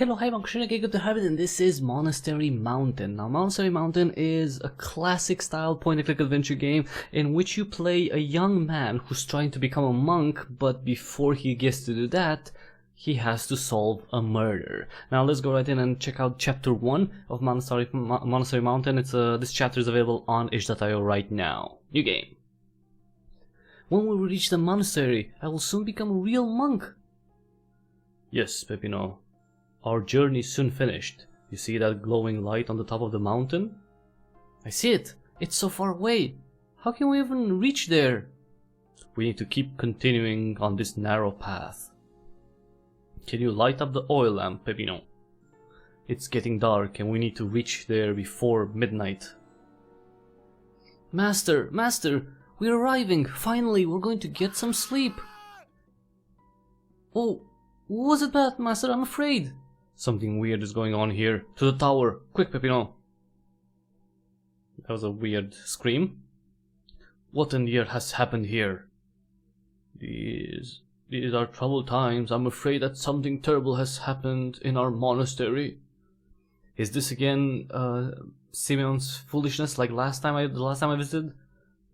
Hello, hi, I'm Cryptic Hybrid, and this is Monastery Mountain. Now, Monastery Mountain is a classic style point-and-click adventure game in which you play a young man who's trying to become a monk, but before he gets to do that, he has to solve a murder. Now, let's go right in and check out Chapter 1 of Monastery Mountain. This chapter is available on itch.io right now. New game. When we reach the monastery, I will soon become a real monk. Yes, Peppino. Our journey is soon finished. You see that glowing light on the top of the mountain? I see it. It's so far away. How can we even reach there? We need to keep continuing on this narrow path. Can you light up the oil lamp, Peppino? It's getting dark and we need to reach there before midnight. Master! We're arriving! Finally, we're going to get some sleep! Oh, what was it that, Master? I'm afraid! Something weird is going on here. To the tower! Quick, Peppino! That was a weird scream. What in the air has happened here? These are troubled times. I'm afraid that something terrible has happened in our monastery. Is this again Simeon's foolishness like the last time I visited?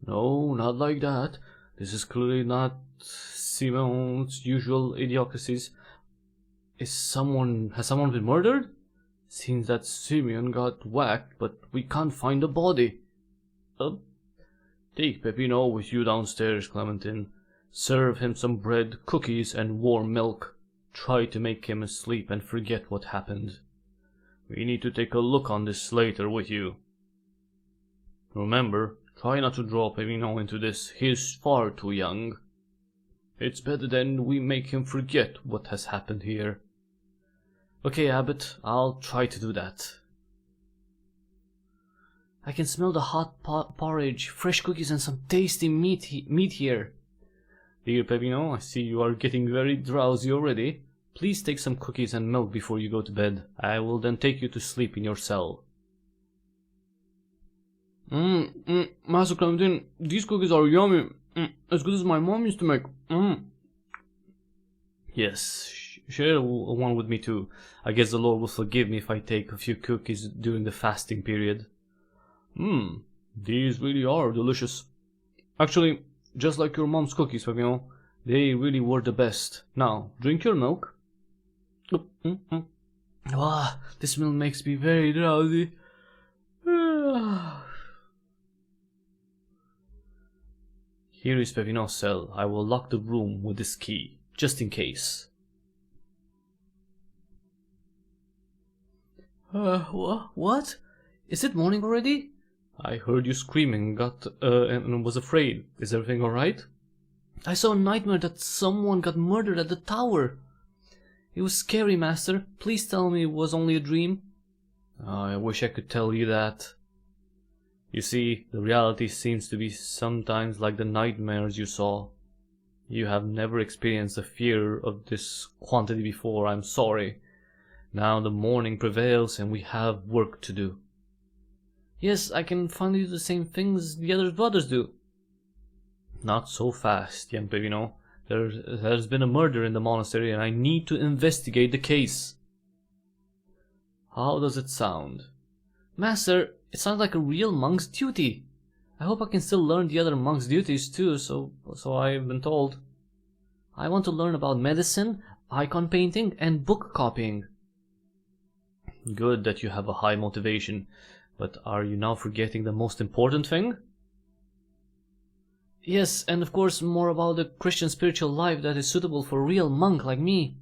No, not like that. This is clearly not Simeon's usual idiocies. Has someone been murdered? Seems that Simeon got whacked, but we can't find the body. Take Peppino with you downstairs, Clementine. Serve him some bread, cookies, and warm milk. Try to make him asleep and forget what happened. We need to take a look on this later with you. Remember, try not to draw Peppino into this. He is far too young. It's better than we make him forget what has happened here. Okay, Abbot, I'll try to do that. I can smell the hot porridge, fresh cookies, and some tasty meat here. Dear Peppino, I see you are getting very drowsy already. Please take some cookies and milk before you go to bed. I will then take you to sleep in your cell. Master Clementine, these cookies are yummy. As good as my mom used to make. Yes, share one with me too. I guess the Lord will forgive me if I take a few cookies during the fasting period. These really are delicious. Actually, just like your mom's cookies, Peppino. They really were the best. Now, drink your milk. Ah, this milk makes me very drowsy. Here is Peppino's cell. I will lock the room with this key, just in case. What? Is it morning already? I heard you screaming and was afraid. Is everything alright? I saw a nightmare that someone got murdered at the tower. It was scary, Master. Please tell me it was only a dream. I wish I could tell you that. You see, the reality seems to be sometimes like the nightmares you saw. You have never experienced the fear of this quantity before, I'm sorry. Now the morning prevails and we have work to do. Yes, I can finally do the same things the other brothers do. Not so fast, young Peppino. There's been a murder in the monastery and I need to investigate the case. How does it sound? Master, it sounds like a real monk's duty. I hope I can still learn the other monk's duties too, so I've been told. I want to learn about medicine, icon painting, and book copying. Good that you have a high motivation, but are you now forgetting the most important thing? Yes, and of course more about the Christian spiritual life that is suitable for a real monk like me.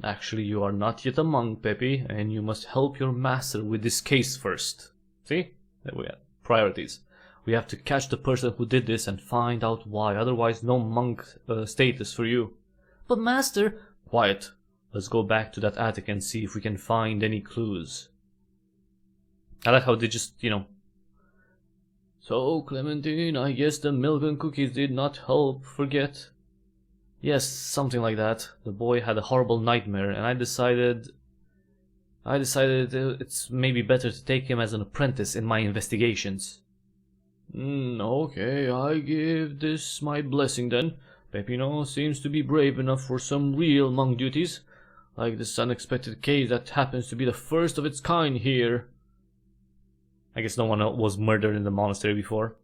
Actually, you are not yet a monk, Peppy, and you must help your master with this case first. See? There we have priorities. We have to catch the person who did this and find out why, otherwise no monk status for you. But Master... Quiet. Let's go back to that attic and see if we can find any clues. I like how they just, So, Clementine, I guess the milk and cookies did not help forget. Yes, something like that. The boy had a horrible nightmare and I decided it's maybe better to take him as an apprentice in my investigations. Okay, I give this my blessing then. Peppino seems to be brave enough for some real monk duties. Like this unexpected case that happens to be the first of its kind here. I guess no one was murdered in the monastery before.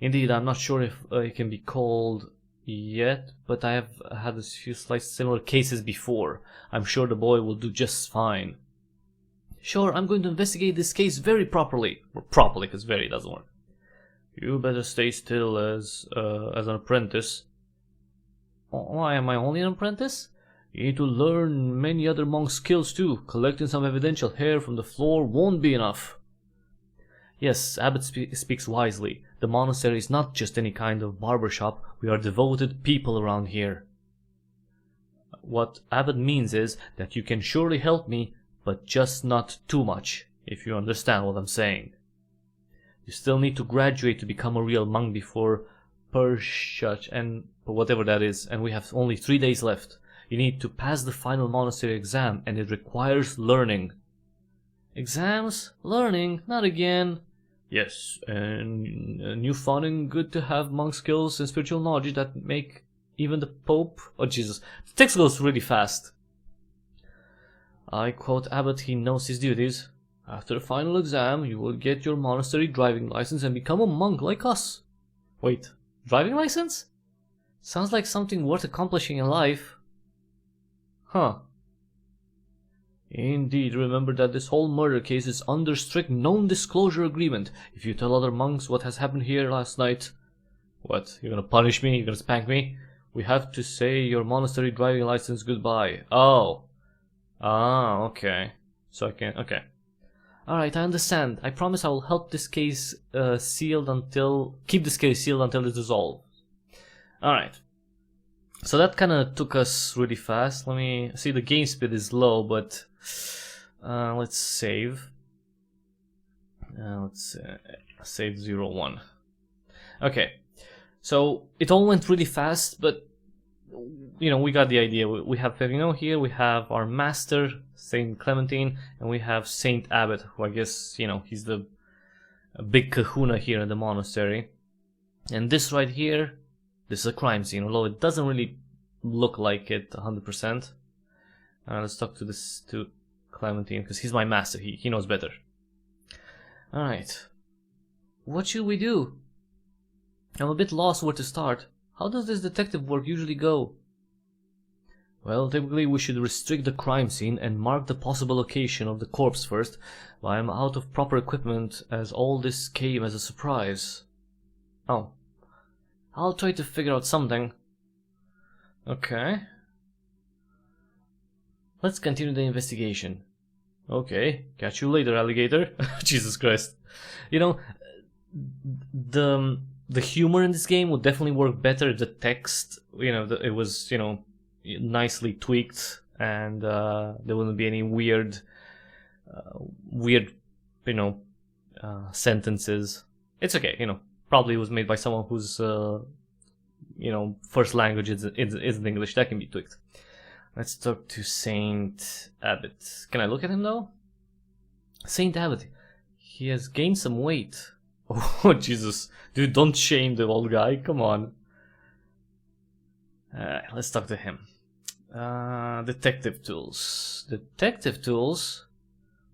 Indeed, I'm not sure if it can be called yet, but I have had a few similar cases before. I'm sure the boy will do just fine. Sure, I'm going to investigate this case very properly. Or properly, because very doesn't work. You better stay still as an apprentice. Why am I only an apprentice? You need to learn many other monk skills too. Collecting some evidential hair from the floor won't be enough. Yes, Abbot speaks wisely. The monastery is not just any kind of barber shop. We are devoted people around here. What Abbot means is that you can surely help me, but just not too much, if you understand what I'm saying. You still need to graduate to become a real monk before Pershach and whatever that is, and we have only 3 days left. You need to pass the final monastery exam, and it requires learning. Exams? Learning? Not again. Yes, and new fun and good to have monk skills and spiritual knowledge that make even the Pope... Oh Jesus, the text goes really fast. I quote Abbot, he knows his duties. After the final exam, you will get your monastery driving license and become a monk like us. Wait, driving license? Sounds like something worth accomplishing in life. Huh. Indeed, remember that this whole murder case is under strict non-disclosure agreement. If you tell other monks what has happened here last night... What, you're gonna punish me? You're gonna spank me? We have to say your monastery driving license goodbye. Oh. Ah, okay. So I can... Okay. Alright, I understand. I promise I will help this case sealed until... Keep this case sealed until it's resolved. Alright. So that kind of took us really fast. Let me see, the game speed is low, but let's save. Let's save 01. Okay, so it all went really fast, but you know, we got the idea. We have Ferrino here, we have our master, Saint Clementine, and we have Saint Abbot, who I guess, you know, he's the big kahuna here in the monastery. And this right here, this is a crime scene, although it doesn't really look like it 100%. Let's talk to Clementine, because he's my master, he knows better. Alright. What should we do? I'm a bit lost where to start. How does this detective work usually go? Well, typically we should restrict the crime scene and mark the possible location of the corpse first, but I'm out of proper equipment as all this came as a surprise. Oh. I'll try to figure out something. Okay. Let's continue the investigation. Okay, catch you later, alligator. Jesus Christ. You know, the humor in this game would definitely work better if the text, you know, it was, you know, nicely tweaked, and there wouldn't be any weird, you know, sentences. It's okay, you know. Probably was made by someone whose, you know, first language isn't English. That can be tweaked. Let's talk to Saint Abbot. Can I look at him though? Saint Abbot. He has gained some weight. Oh, Jesus. Dude, don't shame the old guy. Come on. Let's talk to him. Detective tools. Detective tools?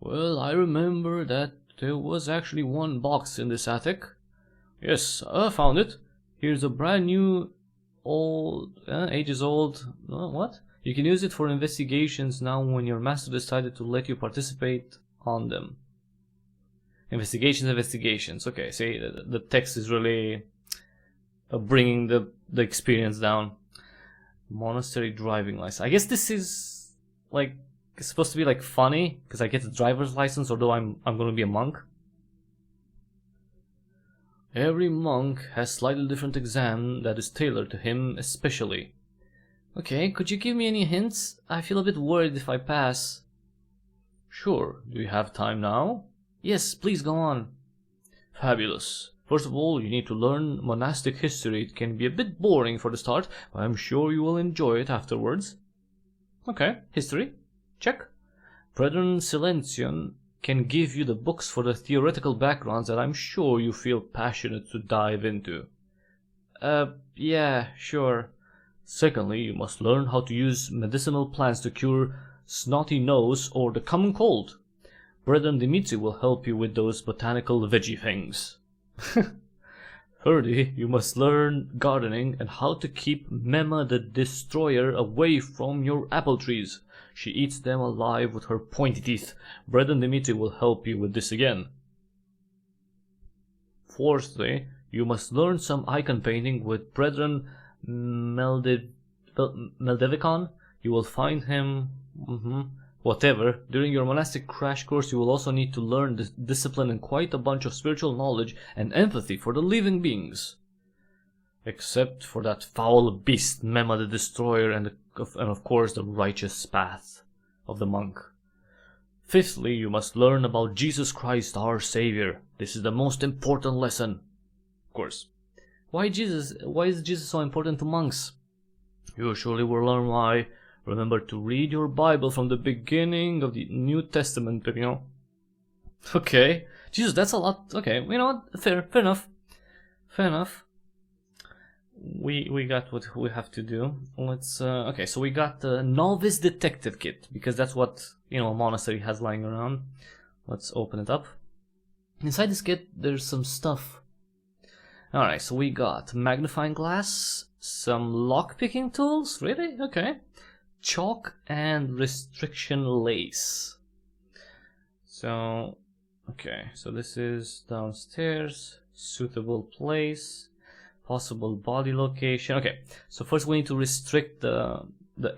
Well, I remember that there was actually one box in this attic. Yes, I found it. Here's a brand new, ages old, what? You can use it for investigations now when your master decided to let you participate on them. Investigations. Okay, see, the text is really bringing the experience down. Monastery driving license. I guess this is, like, it's supposed to be, like, funny, because I get the driver's license, although I'm going to be a monk. Every monk has slightly different exam that is tailored to him especially. Okay, could you give me any hints? I feel a bit worried if I pass. Sure, do you have time now? Yes, please go on. Fabulous. First of all, you need to learn monastic history. It can be a bit boring for the start, but I'm sure you will enjoy it afterwards. Okay, history. Check. Brethren Silentian can give you the books for the theoretical backgrounds that I'm sure you feel passionate to dive into. Yeah, sure. Secondly, you must learn how to use medicinal plants to cure snotty nose, or the common cold. Brethren Dimitri will help you with those botanical veggie things. 30. You must learn gardening and how to keep Mema the Destroyer away from your apple trees. She eats them alive with her pointy teeth. Brethren Dimitri will help you with this again. 4th, you must learn some icon painting with Brethren Meldevikon. You will find him... Whatever. During your monastic crash course, you will also need to learn this discipline and quite a bunch of spiritual knowledge and empathy for the living beings. Except for that foul beast, Mema the Destroyer, and of course the righteous path of the monk. 5th, you must learn about Jesus Christ, our Savior. This is the most important lesson. Of course. Why is Jesus so important to monks? You surely will learn why. Remember to read your Bible from the beginning of the New Testament, you know. Okay. Jesus, that's a lot. Okay, you know what? Fair enough. Fair enough. We got what we have to do. Let's, okay, so we got the Novice Detective Kit, because that's what, you know, a monastery has lying around. Let's open it up. Inside this kit, there's some stuff. Alright, so we got magnifying glass, some lock-picking tools, really? Okay. Chalk and restriction lace. So, okay, so this is downstairs, suitable place, possible body location. Okay, so first we need to restrict the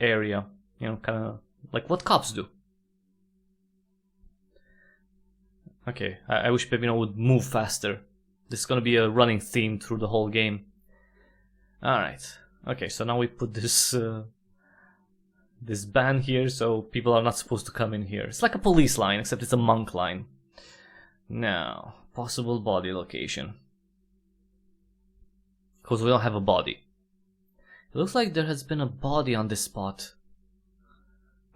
area, you know, kind of like what cops do. Okay, I wish Pepino would move faster. This is gonna be a running theme through the whole game. Alright, okay, so now we put this this ban here, so people are not supposed to come in here. It's like a police line, except it's a monk line. Now, possible body location. Because we don't have a body. It looks like there has been a body on this spot.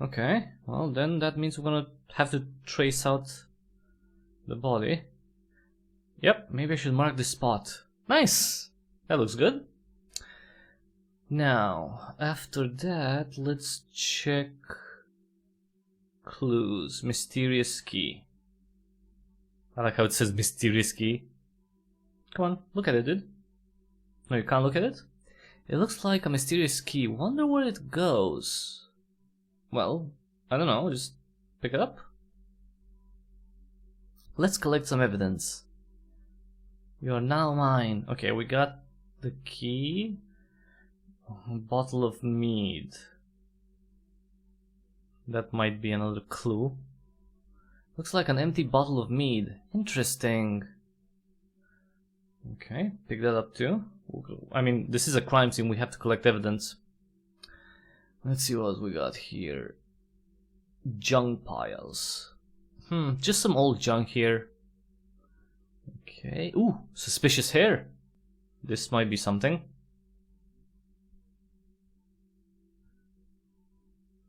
Okay, well then that means we're gonna have to trace out the body. Yep, maybe I should mark this spot. Nice! That looks good. Now, after that, let's check clues. Mysterious key. I like how it says mysterious key. Come on, look at it, dude. No, you can't look at it? It looks like a mysterious key. Wonder where it goes. Well, I don't know, just pick it up. Let's collect some evidence. You are now mine. Okay, we got the key. A bottle of mead. That might be another clue. Looks like an empty bottle of mead. Interesting. Okay, pick that up too. I mean, this is a crime scene, we have to collect evidence. Let's see what we got here. Junk piles. Just some old junk here. Okay, ooh, suspicious hair. This might be something.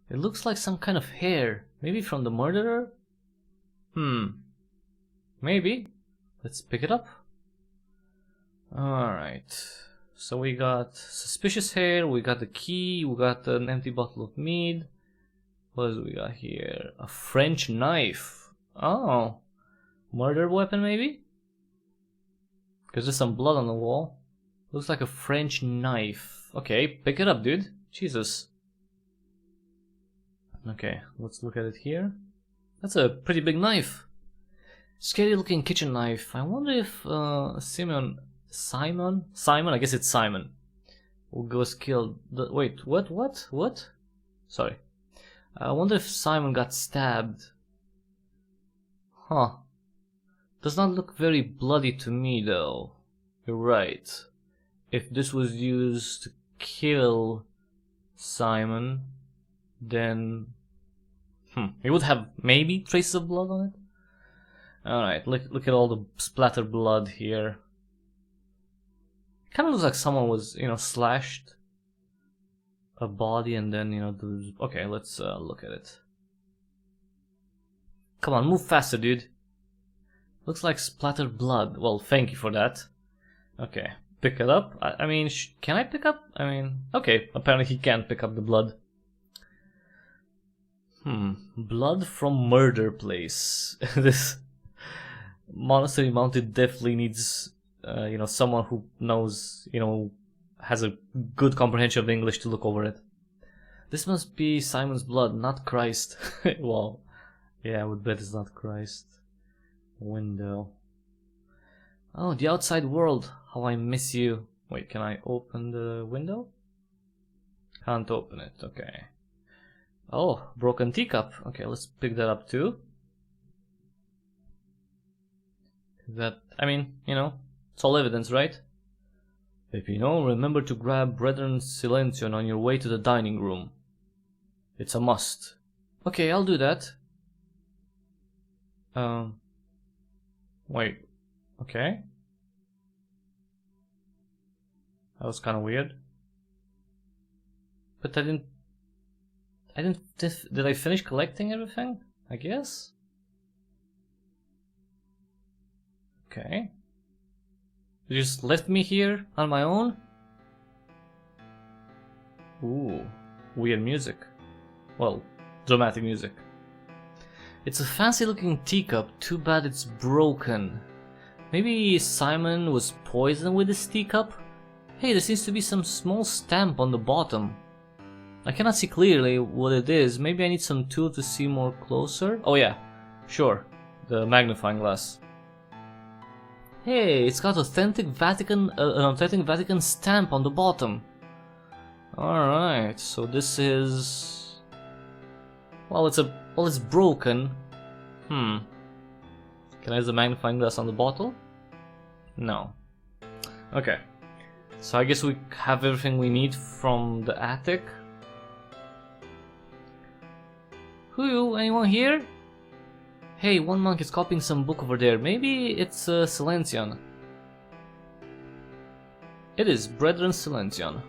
It looks like some kind of hair. Maybe from the murderer? Maybe. Let's pick it up. Alright. So we got suspicious hair, we got the key, we got an empty bottle of mead. What do we got here? A French knife. Oh. Murder weapon maybe? Because there's some blood on the wall. Looks like a French knife. Okay, pick it up, dude. Jesus. Okay, let's look at it here. That's a pretty big knife. Scary looking kitchen knife. I wonder if Simon, I guess it's Simon, was killed. Wait, what? Sorry. I wonder if Simon got stabbed. Huh. Does not look very bloody to me though. You're right. If this was used to kill Simon, then it would have maybe traces of blood on it. Alright, look at all the splattered blood here. Kind of looks like someone was, you know, slashed a body and then, you know, okay, let's look at it. Come on, move faster, dude. Looks like splattered blood. Well, thank you for that. Okay, pick it up. I mean, can I pick up? I mean, okay, apparently he can't pick up the blood. Blood from murder place. This Monastery Mountain definitely needs, someone who knows, has a good comprehension of English to look over it. This must be Simon's blood, not Christ. Well, yeah, I would bet it's not Christ. Window. Oh, the outside world. How I miss you. Wait, can I open the window? Can't open it, okay. Oh, broken teacup. Okay, let's pick that up too. That, it's all evidence, right? If you know, remember to grab Brethren Silencion on your way to the dining room. It's a must. Okay, I'll do that. Wait. Okay. That was kind of weird. But did I finish collecting everything? I guess? Okay. You just left me here on my own? Ooh, weird music. Well, dramatic music. It's a fancy looking teacup, too bad it's broken. Maybe Simon was poisoned with this teacup? Hey, there seems to be some small stamp on the bottom. I cannot see clearly what it is. Maybe I need some tool to see more closer. Oh yeah, sure. The magnifying glass. Hey, it's got an authentic Vatican stamp on the bottom. Alright, so this is... Well, it's broken. Can I use the magnifying glass on the bottle? No. Okay. So I guess we have everything we need from the attic. Anyone here? Hey, one monk is copying some book over there. Maybe it's Silencion. It is Brethren Silencion.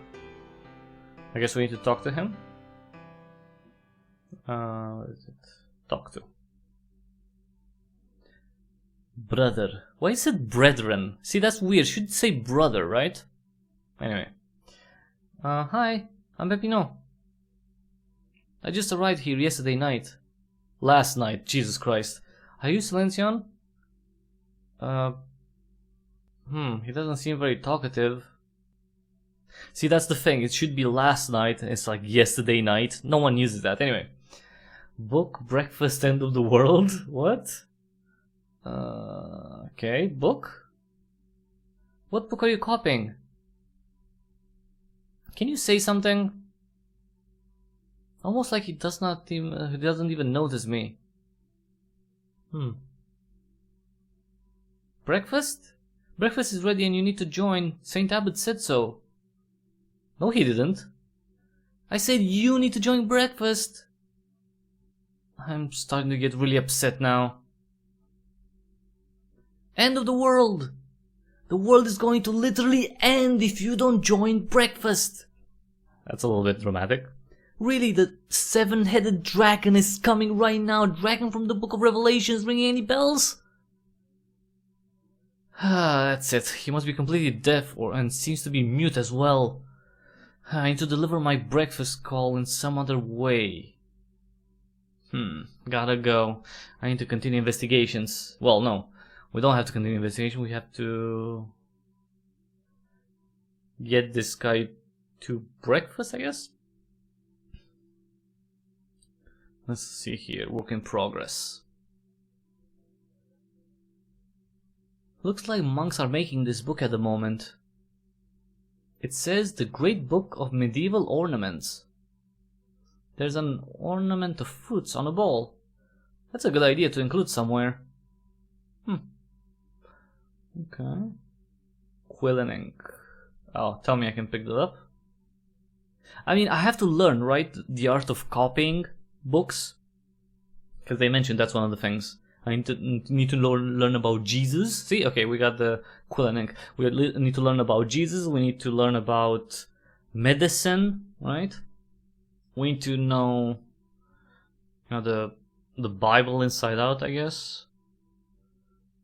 I guess we need to talk to him. What is it? Talk to. Brother. Why is it brethren? See, that's weird. Should say brother, right? Anyway. Hi. I'm Pepino. I just arrived here yesterday night. Last night, Jesus Christ. Are you Silencion? He doesn't seem very talkative. See, that's the thing. It should be last night. It's like yesterday night. No one uses that. Anyway. Book, breakfast, end of the world? What? Okay, book? What book are you copying? Can you say something? Almost like he doesn't even notice me. Breakfast? Breakfast is ready and you need to join. Saint Abbot said so. No, he didn't. I said you need to join breakfast. I'm starting to get really upset now. End of the world! The world is going to literally end if you don't join breakfast. That's a little bit dramatic. Really, the seven-headed dragon is coming right now. Dragon from the Book of Revelations, ringing any bells? That's it. He must be completely deaf and seems to be mute as well. I need to deliver my breakfast call in some other way. Gotta go. I need to continue investigations. Well, no. We don't have to continue investigation. We have to get this guy to breakfast, I guess? Let's see here. Work in progress. Looks like monks are making this book at the moment. It says the Great Book of Medieval Ornaments. There's an ornament of fruits on a bowl. That's a good idea to include somewhere. Okay. Quill and ink. Oh, tell me I can pick that up. I mean, I have to learn, right? The art of copying books. Because they mentioned that's one of the things. I need to learn about Jesus. See, okay, we got the quill and ink. We need to learn about Jesus. We need to learn about medicine, right? We need to know, the Bible inside out, I guess.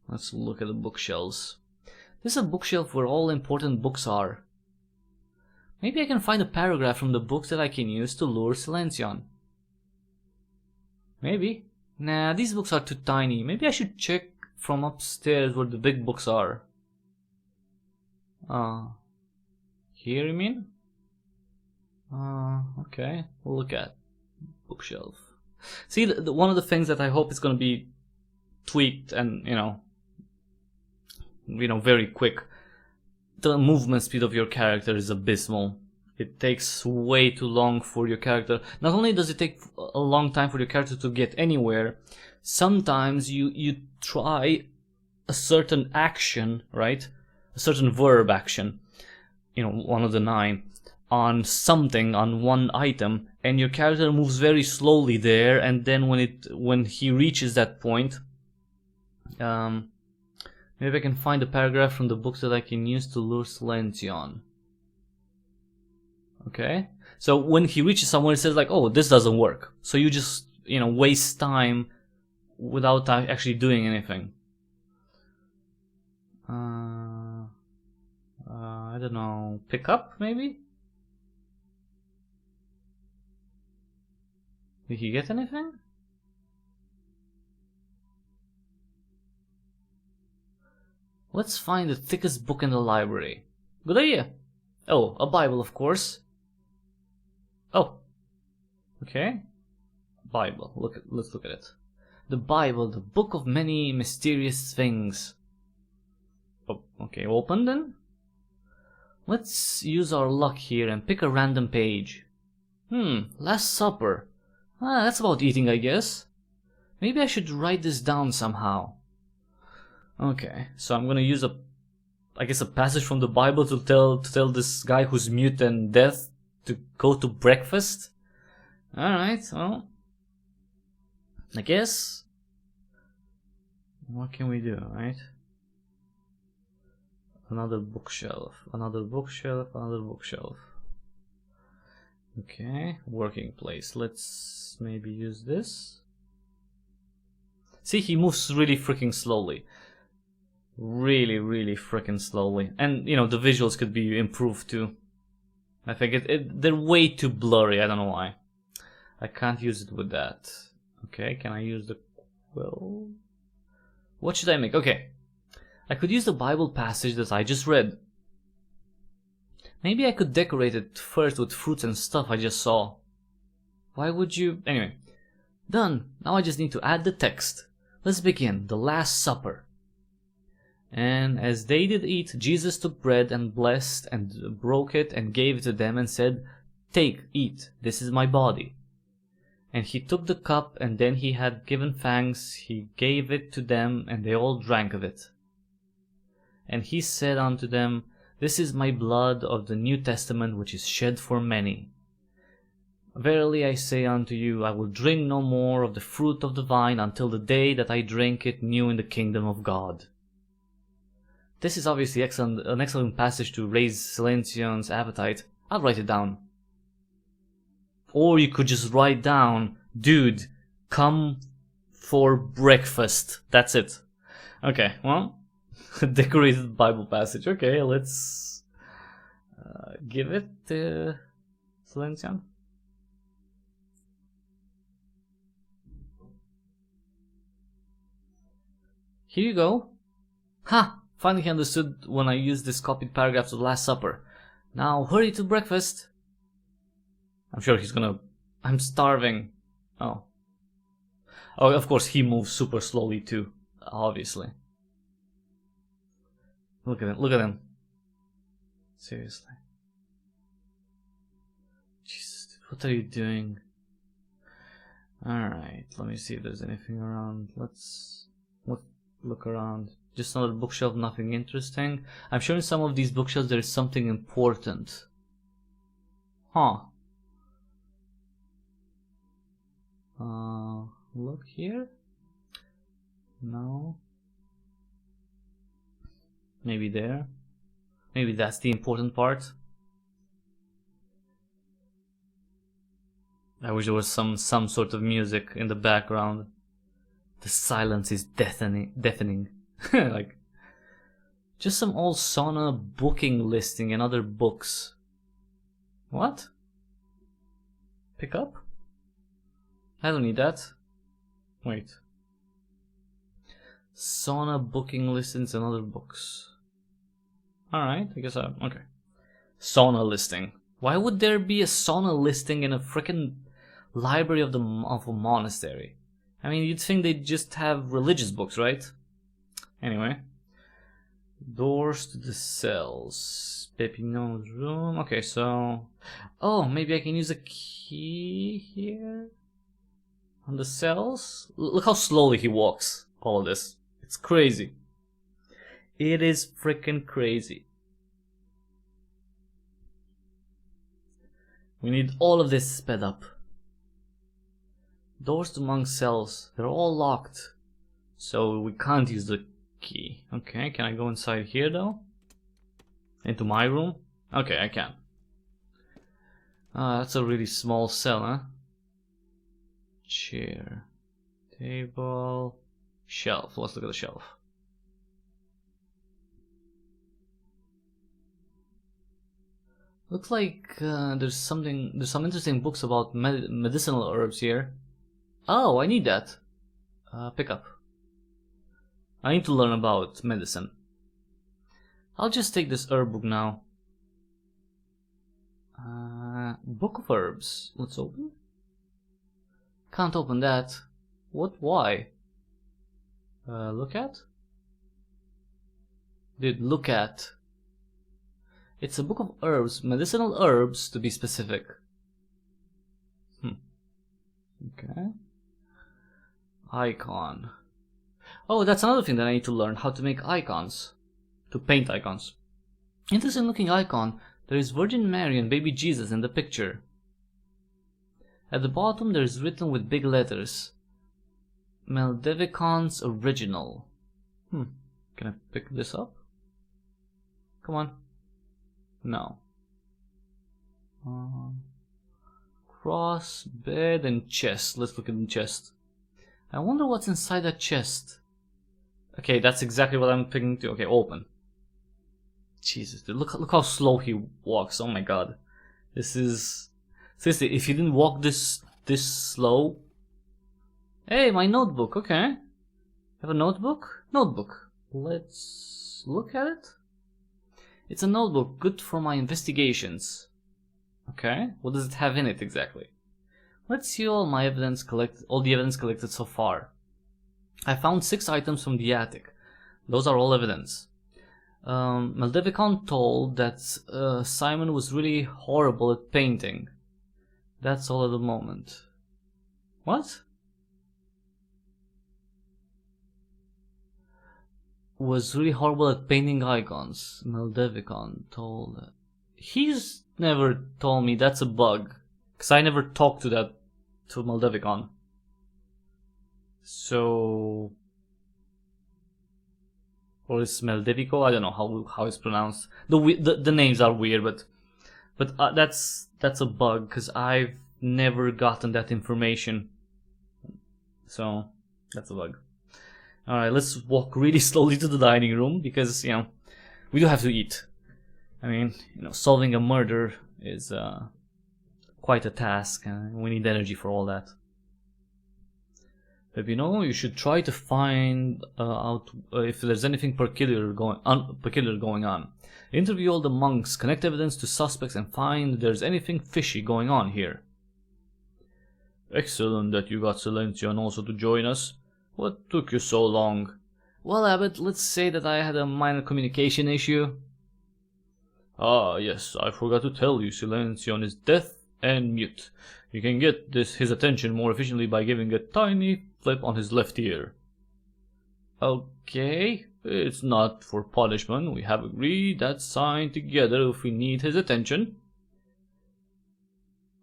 Let's look at the bookshelves. This is a bookshelf where all important books are. Maybe I can find a paragraph from the books that I can use to lure Silencion. Maybe. Nah, these books are too tiny. Maybe I should check from upstairs where the big books are. Here you mean? Okay. We'll look at bookshelf. See, one of the things that I hope is gonna be tweaked and, you know, very quick. The movement speed of your character is abysmal. It takes way too long for your character. Not only does it take a long time for your character to get anywhere, sometimes you try a certain action, right? A certain verb action, one of the 9, on something, on one item, and your character moves very slowly there, and then when he reaches that point, maybe I can find a paragraph from the books that I can use to lure Silencion. Okay, so when he reaches somewhere, it says like, oh, this doesn't work. So you just, waste time without actually doing anything. I don't know, pick up maybe? Did he get anything? Let's find the thickest book in the library. Good idea. Oh, a Bible, of course. Oh, okay. Bible. Let's look at it. The Bible, the book of many mysterious things. Oh, okay. Open then. Let's use our luck here and pick a random page. Last Supper. That's about eating, I guess. Maybe I should write this down somehow. Okay, so I'm gonna use a passage from the Bible to tell this guy who's mute and deaf to go to breakfast. Alright, well, I guess. What can we do, right? Another bookshelf, another bookshelf, another bookshelf. Okay, working place. Let's maybe use this. See, he moves really freaking slowly. Really freaking slowly. And, the visuals could be improved too. I think they're way too blurry, I don't know why. I can't use it with that. Okay, can I use the quill? What should I make? Okay. I could use the Bible passage that I just read. Maybe I could decorate it first with fruits and stuff I just saw. Why would you... Anyway. Done. Now I just need to add the text. Let's begin. The Last Supper. And as they did eat, Jesus took bread and blessed and broke it and gave it to them and said, "Take, eat, this is my body." And he took the cup, and then he had given thanks, he gave it to them, and they all drank of it. And he said unto them, "This is my blood of the New Testament, which is shed for many. Verily I say unto you, I will drink no more of the fruit of the vine until the day that I drink it new in the kingdom of God." This is obviously an excellent passage to raise Silencion's appetite. I'll write it down. Or you could just write down, "Dude, come for breakfast." That's it. Okay, well, decorated Bible passage. Okay, let's give it to Silencion. Here you go. Ha! Finally he understood when I used this copied paragraph to the Last Supper. Now hurry to breakfast. I'm sure he's gonna... I'm starving. Oh, of course he moves super slowly too, obviously. Look at him, look at him. Seriously. Jesus, what are you doing? Alright, let me see if there's anything around. Let's look around. Just another bookshelf, nothing interesting. I'm sure in some of these bookshelves there is something important. Huh. Look here? No. Maybe there. Maybe that's the important part. I wish there was some sort of music in the background. The silence is deafening. Like, just some old sauna booking listing and other books. What? Pick up? I don't need that. Wait. Sauna booking listings and other books. Alright, I guess okay. Sauna listing. Why would there be a sauna listing in a frickin' library of a monastery? I mean, you'd think they'd just have religious books, right? Anyway. Doors to the cells. Pepino's room. Okay, so... Oh, maybe I can use a key here? On the cells? Look how slowly he walks. All of this. It's crazy. It is freaking crazy. We need all of this sped up. Doors to monk cells. They're all locked. So we can't use the key. Okay, can I go inside here though? Into my room? Okay, I can. That's a really small cell, huh? Chair. Table. Shelf. Let's look at the shelf. Looks like there's some interesting books about medicinal herbs here. Oh, I need that. Pick up. I need to learn about medicine. I'll just take this herb book now. Book of herbs. Let's open. Can't open that. What? Why? Look at? Dude, look at. It's a book of herbs, medicinal herbs to be specific. Okay. Icon. Oh, that's another thing that I need to learn, how to make icons. To paint icons. Interesting looking icon. There is Virgin Mary and baby Jesus in the picture. At the bottom there is written with big letters. Meldevicon's original. Can I pick this up? Come on. No. Cross, bed, and chest. Let's look at the chest. I wonder what's inside that chest. Okay, that's exactly what I'm picking to. Okay, open. Jesus, dude, look how slow he walks. Oh my god. This is... Seriously, if you didn't walk this slow... Hey, my notebook, okay. Have a notebook? Notebook. Let's look at it. It's a notebook, good for my investigations. Okay, what does it have in it exactly? Let's see all the evidence collected so far. I found 6 items from the attic. Those are all evidence. Meldevicon told that Simon was really horrible at painting. That's all at the moment. What? Was really horrible at painting icons. Meldevicon told. He's never told me that's a bug, because I never talked to Meldevicon. So, or is Meldevico? I don't know how it's pronounced. The names are weird, but that's a bug, because I've never gotten that information. So that's a bug. Alright, let's walk really slowly to the dining room, because, you know, we do have to eat. I mean, you know, solving a murder is quite a task, and we need energy for all that. But you know, you should try to find out if there's anything peculiar going on. Interview all the monks, connect evidence to suspects, and find if there's anything fishy going on here. Excellent that you got Silencion also to join us. What took you so long? Well, Abbot, let's say that I had a minor communication issue. Ah, yes, I forgot to tell you, Silencion is deaf and mute. You can get his attention more efficiently by giving a tiny flip on his left ear. Okay, it's not for punishment. We have agreed that sign together if we need his attention.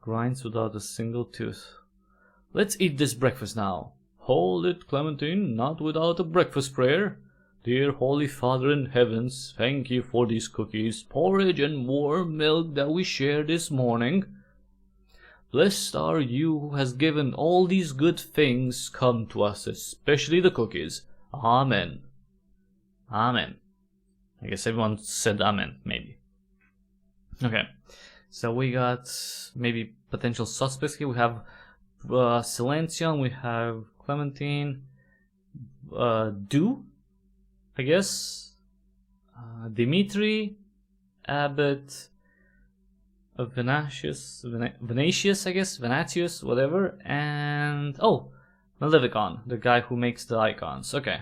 Grinds without a single tooth. Let's eat this breakfast now. Hold it, Clementine, not without a breakfast prayer. Dear Holy Father in heavens, thank you for these cookies, porridge, and warm milk that we shared this morning. Blessed are you who has given all these good things come to us, especially the cookies. Amen. Amen. I guess everyone said amen, maybe. Okay, so we got maybe potential suspects here. We have Silencion, we have Clementine, Du, I guess, Dimitri, Abbott, Venatius, I guess, Venatius, whatever, and oh, Malevicon, the guy who makes the icons. Okay.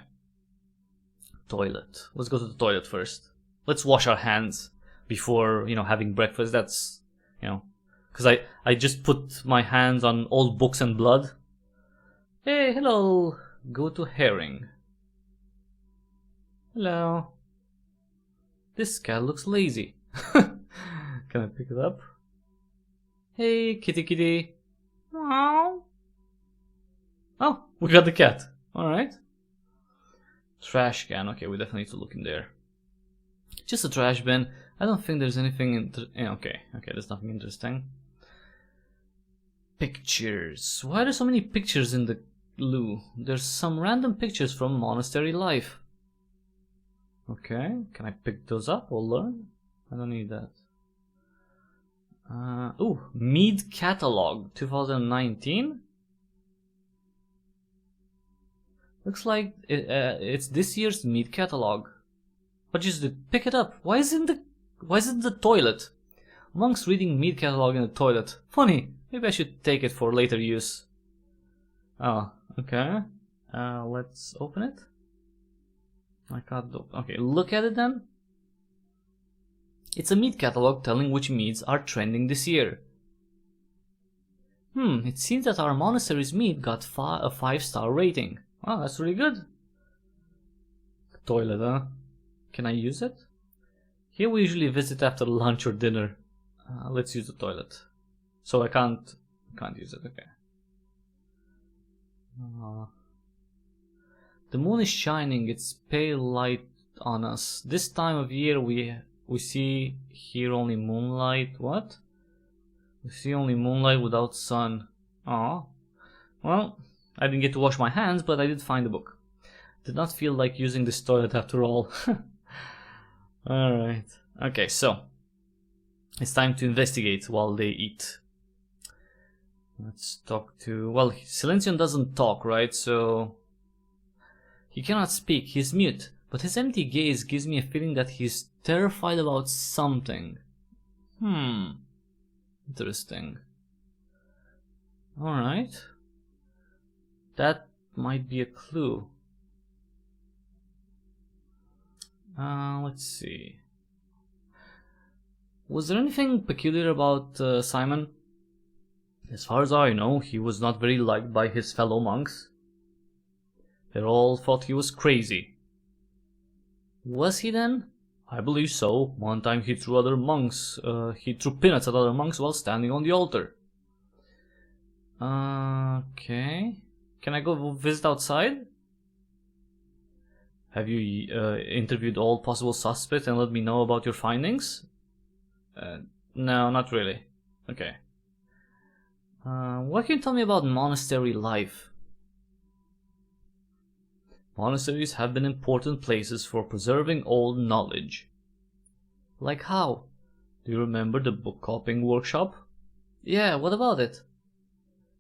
Toilet. Let's go to the toilet first. Let's wash our hands before, having breakfast. That's, because I just put my hands on old books and blood. Hey, hello. Go to herring. Hello. This cat looks lazy. Can I pick it up? Hey, kitty kitty. Meow. Oh, we got the cat. Alright. Trash can. Okay, we definitely need to look in there. Just a trash bin. I don't think there's anything okay, there's nothing interesting. Pictures. Why are there so many pictures in the loo? There's some random pictures from monastery life. Okay, can I pick those up or learn? I don't need that. Ooh, Mead Catalog 2019. Looks like it's this year's Mead Catalog. But just pick it up. Why is it in the toilet? Monks reading Mead Catalog in the toilet. Funny. Maybe I should take it for later use. Oh, okay. Let's open it. I can't open. Okay, look at it then. It's a mead catalog telling which meads are trending this year. It seems that our monastery's mead got a 5-star rating. Oh, that's really good. Toilet, huh? Can I use it? Here we usually visit after lunch or dinner. Let's use the toilet. So I can't use it, okay. The moon is shining its pale light on us. This time of year we see here only moonlight. What? We see only moonlight without sun. Aw. Well, I didn't get to wash my hands, but I did find the book. Did not feel like using this toilet after all. Alright. Okay, so it's time to investigate while they eat. Let's talk to... Well, Silencion doesn't talk, right? So... He cannot speak, he's mute. But his empty gaze gives me a feeling that he's terrified about something. Interesting. Alright. That might be a clue. Let's see. Was there anything peculiar about Simon? As far as I know, he was not very liked by his fellow monks. They all thought he was crazy. Was he then? I believe so. One time he threw he threw peanuts at other monks while standing on the altar. Okay. Can I go visit outside? Have you interviewed all possible suspects and let me know about your findings? No, not really. Okay. What can you tell me about monastery life? Monasteries have been important places for preserving old knowledge. Like how? Do you remember the book copying workshop? Yeah, what about it?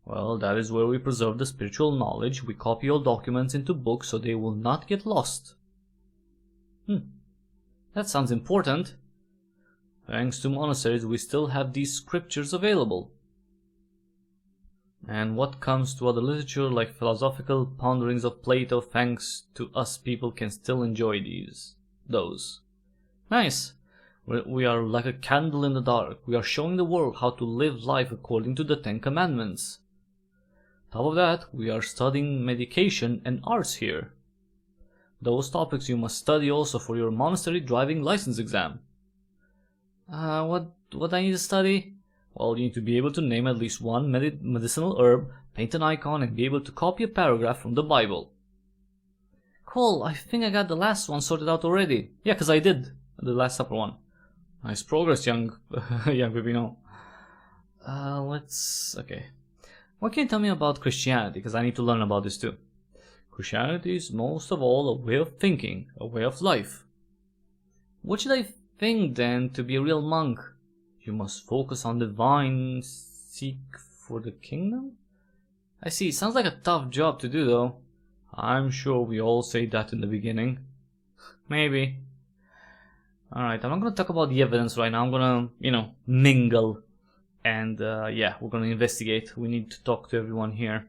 Well, that is where we preserve the spiritual knowledge. We copy all documents into books so they will not get lost. That sounds important. Thanks to monasteries, we still have these scriptures available. And what comes to other literature like philosophical ponderings of Plato, thanks to us people can still enjoy those. Nice. We are like a candle in the dark. We are showing the world how to live life according to the 10 Commandments. Top of that, we are studying medication and arts here. Those topics you must study also for your monastery driving license exam. What I need to study? Well, you need to be able to name at least one medicinal herb, paint an icon, and be able to copy a paragraph from the Bible. Cool, I think I got the last one sorted out already. Yeah, because I did, the Last Supper one. Nice progress, young Pepino. Okay. What can you tell me about Christianity? Because I need to learn about this too. Christianity is most of all a way of thinking, a way of life. What should I think then to be a real monk? You must focus on divine, seek for the kingdom? I see. Sounds like a tough job to do, though. I'm sure we all say that in the beginning. Maybe. Alright, I'm not gonna talk about the evidence right now. I'm gonna, you know, mingle. And, yeah, we're gonna investigate. We need to talk to everyone here.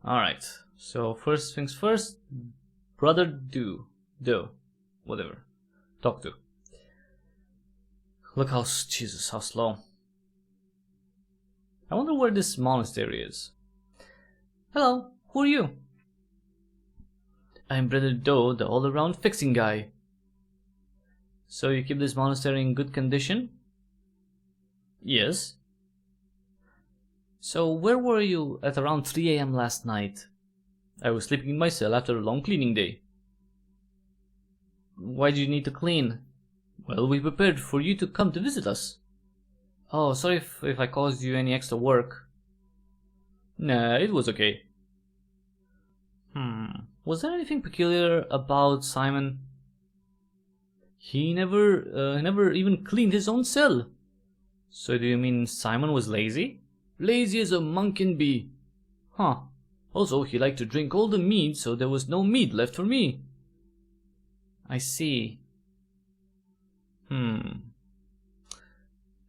Alright, so first things first. Brother Do. Whatever. Talk to. Look how, Jesus, how slow. I wonder where this monastery is. Hello, who are you? I'm Brother Do, the all-around fixing guy. So you keep this monastery in good condition? Yes. So where were you at around 3 AM last night? I was sleeping in my cell after a long cleaning day. Why did you need to clean? Well, we prepared for you to come to visit us. Oh, sorry if I caused you any extra work. Nah, it was okay. Was there anything peculiar about Simon? He never even cleaned his own cell. So do you mean Simon was lazy? Lazy as a monk can be. Huh. Also, he liked to drink all the mead, so there was no mead left for me. I see.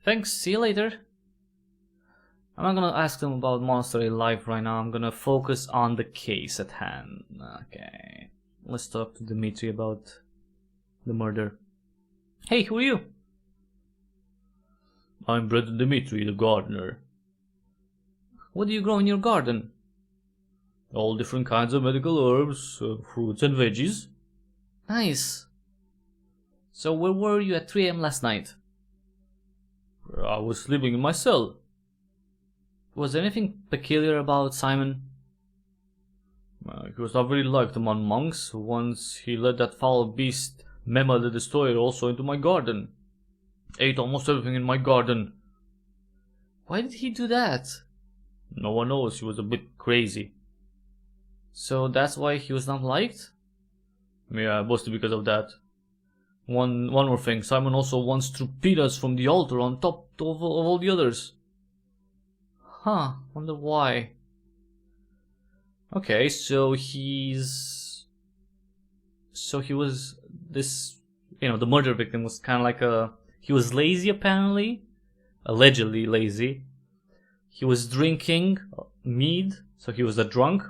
Thanks, see you later. I'm not gonna ask them about monastery life right now. I'm gonna focus on the case at hand. Okay. Let's talk to Dmitri about the murder. Hey, who are you? I'm Brother Dmitri, the gardener. What do you grow in your garden? All different kinds of medical herbs, fruits and veggies. Nice. So where were you at 3 AM last night? I was sleeping in my cell. Was there anything peculiar about Simon? He was not very liked among monks. Once he let that foul beast Mema the Destroyer also into my garden. Ate almost everything in my garden. Why did he do that? No one knows. He was a bit crazy. So that's why he was not liked? Yeah, mostly because of that. One more thing. Simon also once threw pitas from the altar on top of all the others. Huh, wonder why. Okay, so he was this, you know, the murder victim was kind of like he was lazy apparently, allegedly lazy. He was drinking mead, so he was a drunk,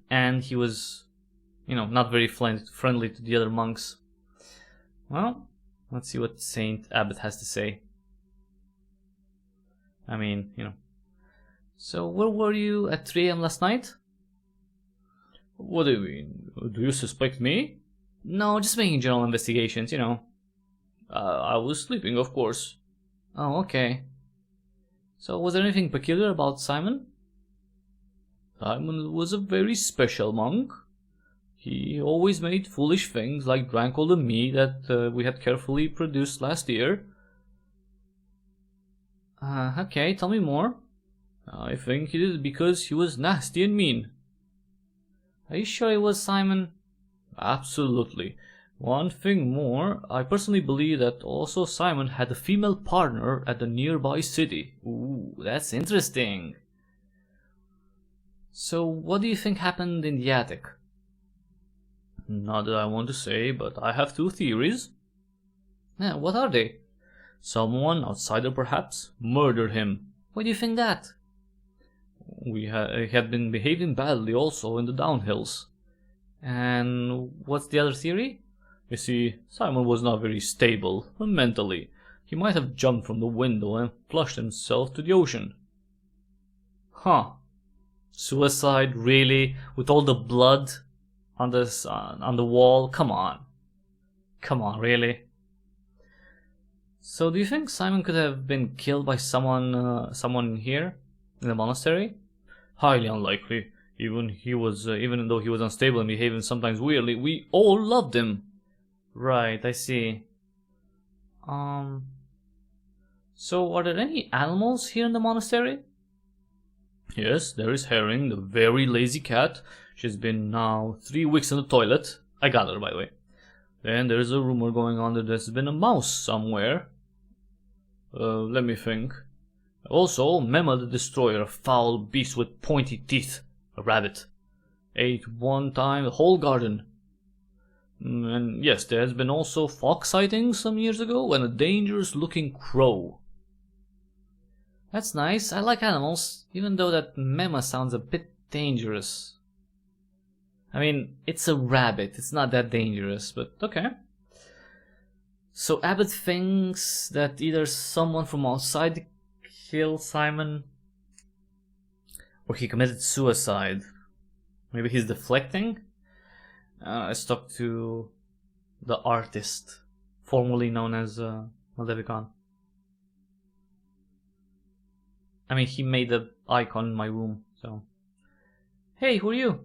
and he was, you know, not very friendly to the other monks. Well, let's see what Saint Abbot has to say. I mean, you know. So where were you at 3 AM last night? What do you mean? Do you suspect me? No, just making general investigations, you know. I was sleeping, of course. Oh, okay. So was there anything peculiar about Simon? Simon was a very special monk. He always made foolish things, like drank all the mead that we had carefully produced last year. Okay, tell me more. I think he did it because he was nasty and mean. Are you sure it was Simon? Absolutely. One thing more, I personally believe that also Simon had a female partner at the nearby city. Ooh, that's interesting. So what do you think happened in the attic? Not that I want to say, but I have 2 theories. Yeah, what are they? Someone, outsider perhaps, murdered him. Why do you think that? He had been behaving badly also in the downhills. And what's the other theory? You see, Simon was not very stable mentally. He might have jumped from the window and flushed himself to the ocean. Huh. Suicide, really? With all the blood on the wall? Come on. Come on, really? So do you think Simon could have been killed by someone here in the monastery? Highly unlikely. Even though he was unstable and behaving sometimes weirdly, we all loved him. Right, I see. So are there any animals here in the monastery? Yes, there is Herring, the very lazy cat. She's been now 3 weeks in the toilet. I got her, by the way. Then there's a rumor going on that there's been a mouse somewhere. Let me think. Also, Mema the Destroyer, a foul beast with pointy teeth, a rabbit. Ate one time the whole garden. And yes, there has been also fox sightings some years ago and a dangerous looking crow. That's nice, I like animals, even though that Mema sounds a bit dangerous. I mean, it's a rabbit, it's not that dangerous, but okay. So Abbott thinks that either someone from outside killed Simon, or he committed suicide. Maybe he's deflecting? Let's talk to the artist, formerly known as Maleficon. I mean, he made the icon in my room, so... Hey, who are you?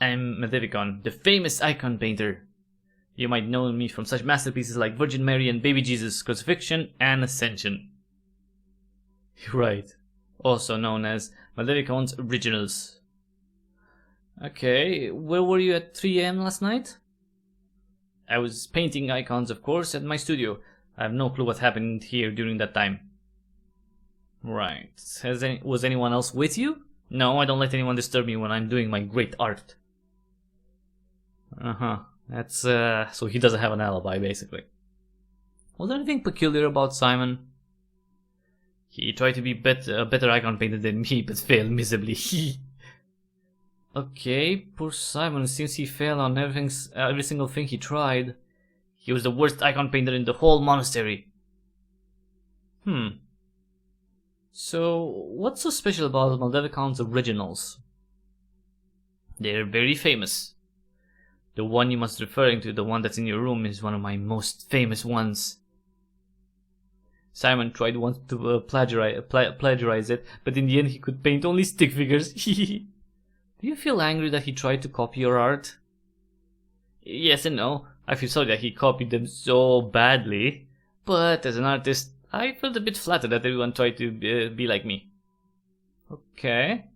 I'm Maleficon, the famous icon painter. You might know me from such masterpieces like Virgin Mary and Baby Jesus, Crucifixion, and Ascension. Right, also known as Maleficon's Originals. Okay, where were you at 3 AM last night? I was painting icons, of course, at my studio. I have no clue what happened here during that time. Right, was anyone else with you? No, I don't let anyone disturb me when I'm doing my great art. That's, so he doesn't have an alibi, basically. Was there anything peculiar about Simon? He tried to be a better icon painter than me, but failed miserably. Okay, poor Simon, since he failed on every single thing he tried. He was the worst icon painter in the whole monastery. So, what's so special about Maleficon's Originals? They're very famous. The one you must be referring to, the one that's in your room, is one of my most famous ones. Simon tried once to plagiarize it, but in the end he could paint only stick figures. Do you feel angry that he tried to copy your art? Yes and no. I feel sorry that he copied them so badly. But as an artist, I felt a bit flattered that everyone tried to be like me. Okay.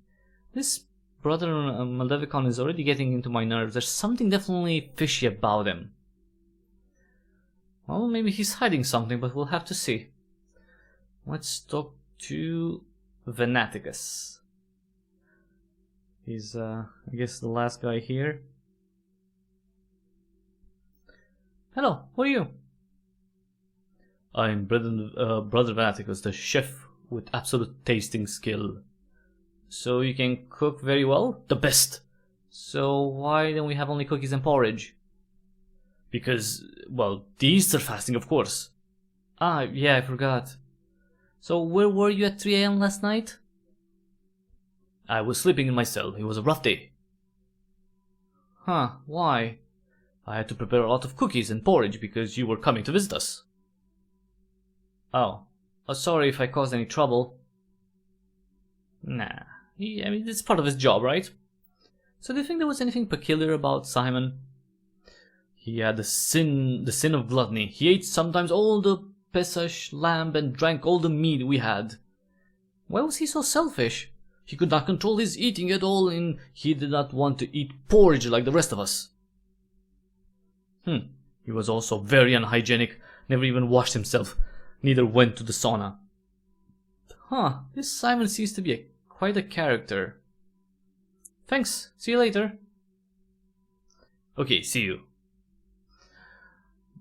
This brother Maleficon is already getting into my nerves. There's something definitely fishy about him. Well, maybe he's hiding something, but we'll have to see. Let's talk to Venaticus. He's, I guess, the last guy here. Hello, who are you? I'm Brother Venaticus, the chef with absolute tasting skill. So you can cook very well? The best! So why don't we have only cookies and porridge? Because, well, the Easter fasting, of course. Ah, yeah, I forgot. So where were you at 3 AM last night? I was sleeping in my cell. It was a rough day. Huh, why? I had to prepare a lot of cookies and porridge because you were coming to visit us. Oh, sorry if I caused any trouble. Nah, I mean, it's part of his job, right? So do you think there was anything peculiar about Simon? He had the sin of gluttony. He ate sometimes all the Pesach lamb and drank all the mead we had. Why was he so selfish? He could not control his eating at all, and he did not want to eat porridge like the rest of us. He was also very unhygienic, never even washed himself, neither went to the sauna. This Simon seems to be quite a character. Thanks, see you later. Okay, see you.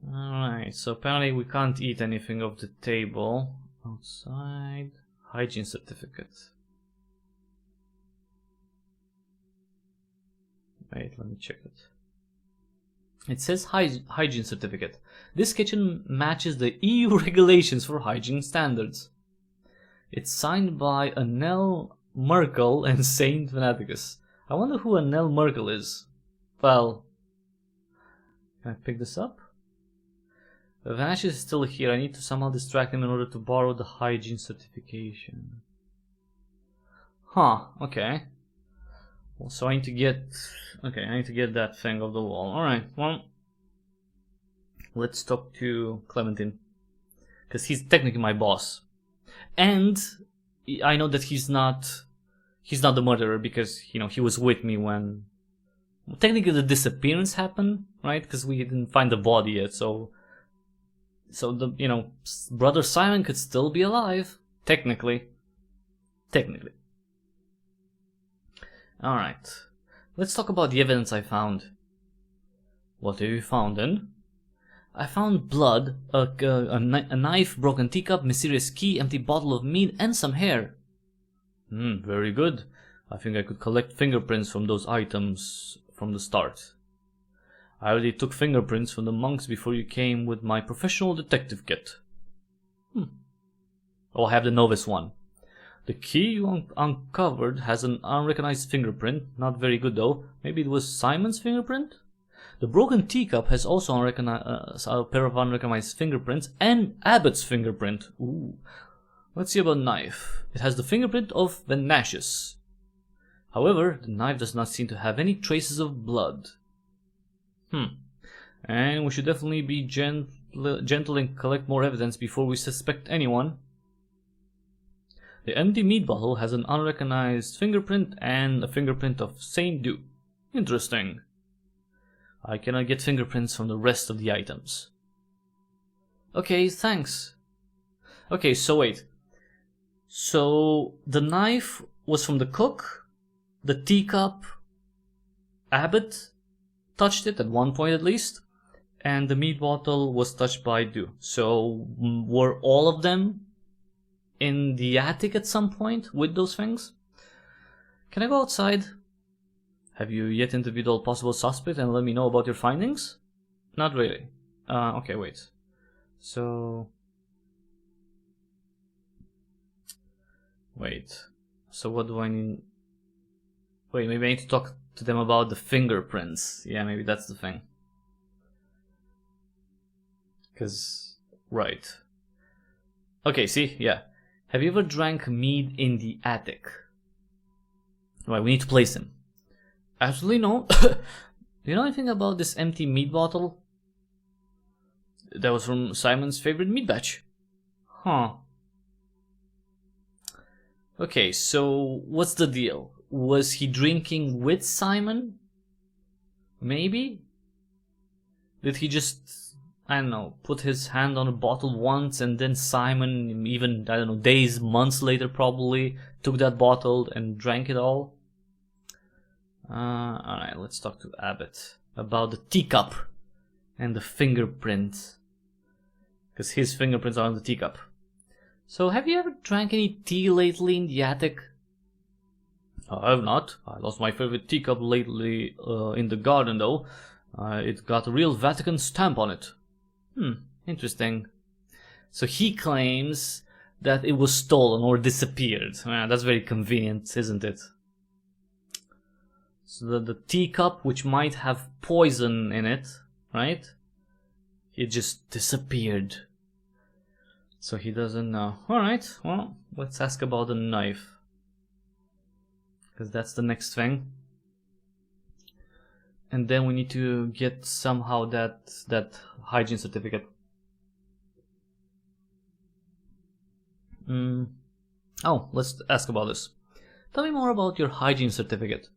Alright, so apparently we can't eat anything off the table. Outside, hygiene certificate. Wait, let me check it. It says hygiene certificate. This kitchen matches the EU regulations for hygiene standards. It's signed by Annelle Merkel and Saint Venaticus. I wonder who Annelle Merkel is. Well, can I pick this up? Vanash is still here. I need to somehow distract him in order to borrow the hygiene certification. Okay. Well, so I need to get... Okay, I need to get that thing off the wall. Alright, well... Let's talk to Clementine. Because he's technically my boss. And I know that he's not the murderer because, you know, he was with me when... Technically the disappearance happened, right? Because we didn't find the body yet, so the, you know, brother Simon could still be alive. Technically. Technically. Alright. Let's talk about the evidence I found. What have you found then? I found blood, a knife, broken teacup, mysterious key, empty bottle of mead, and some hair. Very good. I think I could collect fingerprints from those items from the start. I already took fingerprints from the monks before you came with my professional detective kit. Oh, I have the novice one. The key you uncovered has an unrecognized fingerprint. Not very good though. Maybe it was Simon's fingerprint? The broken teacup has also a pair of unrecognized fingerprints and Abbott's fingerprint. Ooh. Let's see about knife. It has the fingerprint of Venatius. However, the knife does not seem to have any traces of blood. And we should definitely be gentle and collect more evidence before we suspect anyone. The empty meat bottle has an unrecognized fingerprint and a fingerprint of Saint Dew. Interesting. I cannot get fingerprints from the rest of the items. Okay, thanks. Okay, so wait. So the knife was from the cook, the teacup, Abbott touched it at one point at least, and the meat bottle was touched by Dew. So were all of them in the attic at some point with those things? Can I go outside? Have you yet interviewed all possible suspects and let me know about your findings? Not really. Okay, wait. So... Wait. So what do I need? Wait, maybe I need to talk to them about the fingerprints. Yeah, maybe that's the thing. Cause... Right. Okay, see? Yeah. Have you ever drank mead in the attic? Right, we need to place him. Absolutely no. Do you know anything about this empty meat bottle? That was from Simon's favorite meat batch. Huh. Okay, so what's the deal? Was he drinking with Simon? Maybe? Did he just, I don't know, put his hand on a bottle once and then Simon, even, I don't know, days, months later probably, took that bottle and drank it all? Alright, let's talk to Abbott about the teacup and the fingerprint. Because his fingerprints are on the teacup. So, have you ever drank any tea lately in the attic? I have not. I lost my favorite teacup lately in the garden though. It got a real Vatican stamp on it. Interesting. So he claims that it was stolen or disappeared. That's very convenient, isn't it? So the teacup, which might have poison in it, right? It just disappeared. So he doesn't know. Alright, well, let's ask about the knife. Because that's the next thing. And then we need to get somehow that hygiene certificate. Oh, let's ask about this. Tell me more about your hygiene certificate.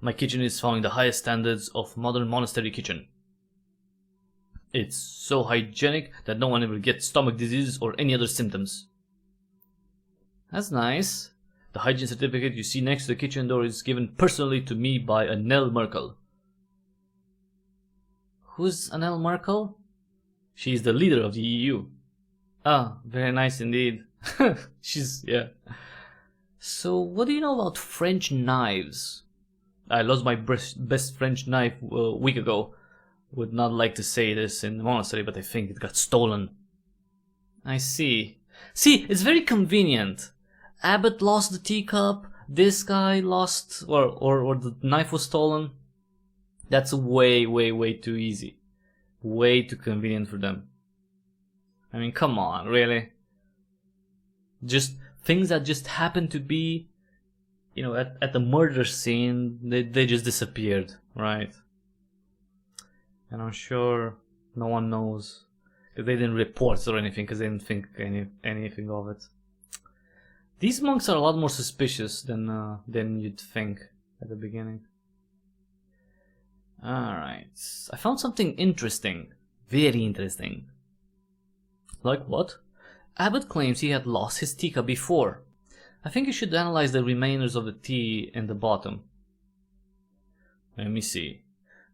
My kitchen is following the highest standards of modern monastery kitchen. It's so hygienic that no one ever gets stomach disease or any other symptoms. That's nice. The hygiene certificate you see next to the kitchen door is given personally to me by Annelle Merkel. Who's Annelle Merkel? She's the leader of the EU. Ah, very nice indeed. Yeah. So, what do you know about French knives? I lost my best French knife a week ago. Would not like to say this in the monastery, but I think it got stolen. I see. See, it's very convenient. Abbott lost the teacup, this guy lost, or the knife was stolen. That's way too easy. Way too convenient for them. I mean, come on, really? Just things that just happen to be, you know, at the murder scene, they just disappeared, right? And I'm sure no one knows, because they didn't report or anything, because they didn't think anything of it. These monks are a lot more suspicious than you'd think at the beginning. Alright, I found something interesting. Very interesting. Like what? Abbott claims he had lost his teacup before. I think you should analyze the remainders of the tea in the bottom. Let me see.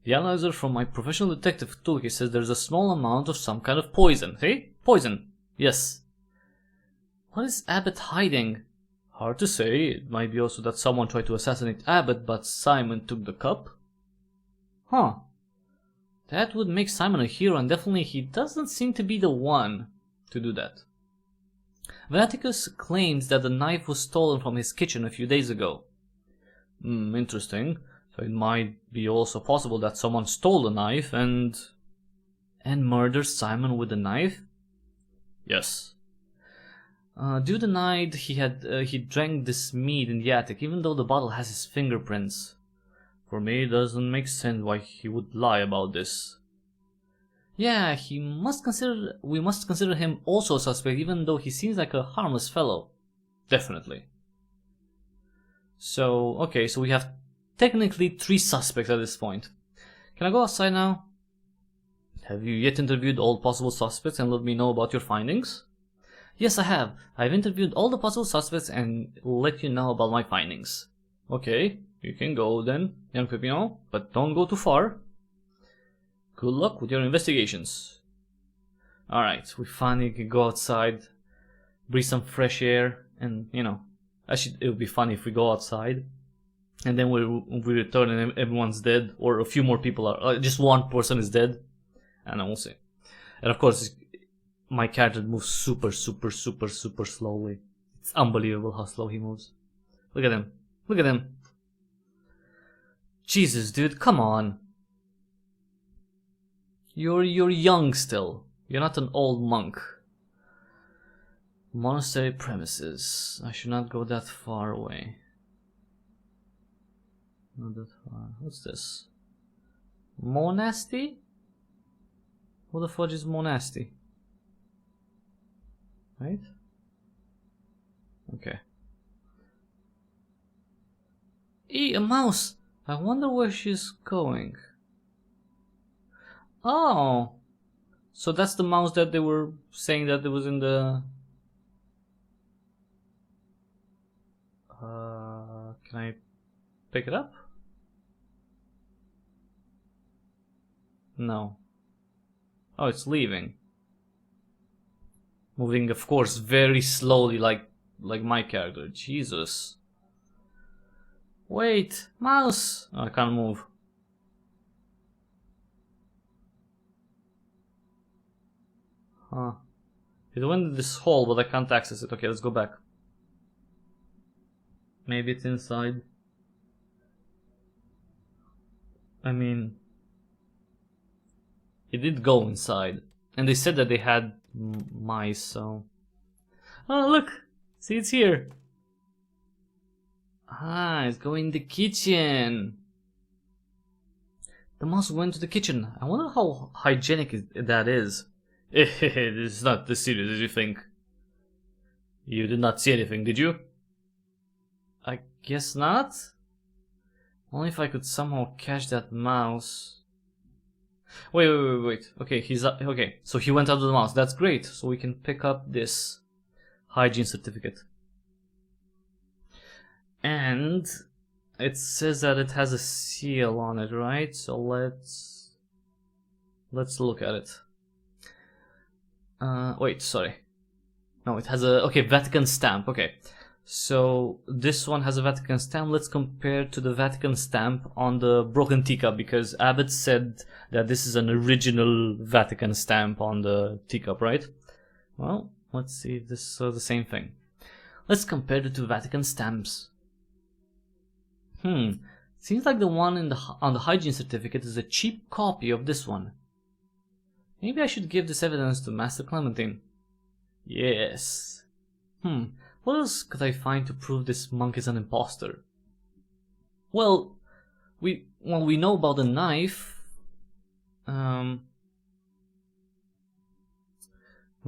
The analyzer from my professional detective toolkit says there's a small amount of some kind of poison. See? Poison. Yes. What is Abbott hiding? Hard to say. It might be also that someone tried to assassinate Abbott, but Simon took the cup. Huh. That would make Simon a hero, and definitely he doesn't seem to be the one to do that. Vaticanus claims that the knife was stolen from his kitchen a few days ago. Interesting. So it might be also possible that someone stole the knife and murdered Simon with the knife? Yes. Due the night he drank this mead in the attic, even though the bottle has his fingerprints. For me, it doesn't make sense why he would lie about this. Yeah, we must consider him also a suspect, even though he seems like a harmless fellow. Definitely. So, okay, so we have technically 3 suspects at this point. Can I go outside now? Have you yet interviewed all possible suspects and let me know about your findings? Yes, I have. I've interviewed all the possible suspects and let you know about my findings. Okay, you can go then, young Pepino, but don't go too far. Good luck with your investigations. Alright, we finally can go outside, breathe some fresh air, and, you know, actually it would be funny if we go outside, and then we return and everyone's dead, or a few more people are, just one person is dead, and then we'll see. And of course, my character moves super slowly. It's unbelievable how slow he moves. Look at him. Look at him. Jesus, dude, come on. You're young still. You're not an old monk. Monastery premises. I should not go that far away. Not that far. What's this? Monastery? What the fudge is Monastery? Right? Okay. A mouse! I wonder where she's going. Oh! So that's the mouse that they were saying that it was in the... Can I pick it up? No. Oh, it's leaving. Moving, of course, very slowly, like my character. Jesus. Wait, mouse! Oh, I can't move. Huh. It went in this hole, but I can't access it. Okay, let's go back. Maybe it's inside. I mean, it did go inside. And they said that they had mice, so... Oh, look! See, it's here! Ah, it's going in the kitchen! The mouse went to the kitchen. I wonder how hygienic that is. It's not as serious as you think. You did not see anything, did you? I guess not? Only if I could somehow catch that mouse. Wait. Okay, okay, so he went out of the mouse. That's great. So we can pick up this hygiene certificate. And it says that it has a seal on it, right? So let's look at it. Wait, sorry. No, it has a, okay, Vatican stamp. Okay. So this one has a Vatican stamp. Let's compare to the Vatican stamp on the broken teacup, because Abbott said that this is an original Vatican stamp on the teacup, right? Well, let's see if this is the same thing. Let's compare the 2 Vatican stamps. Seems like the one on the hygiene certificate is a cheap copy of this one. Maybe I should give this evidence to Master Clementine. Yes. What else could I find to prove this monk is an imposter? Well, we know about the knife. We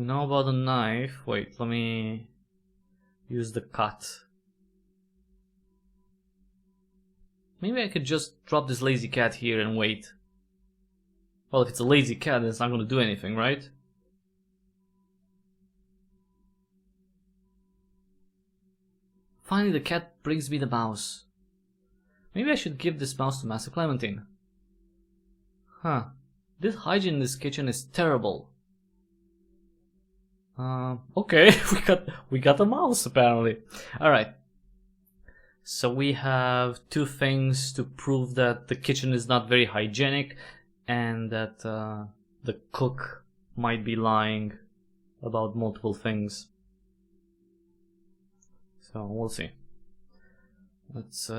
know about the knife. Wait, let me use the cut. Maybe I could just drop this lazy cat here and wait. Well, if it's a lazy cat, then it's not going to do anything, right? Finally, the cat brings me the mouse. Maybe I should give this mouse to Master Clementine. Huh. This hygiene in this kitchen is terrible. Okay, we got a mouse apparently. Alright. So we have two things to prove that the kitchen is not very hygienic and that the cook might be lying about multiple things. So we'll see. Let's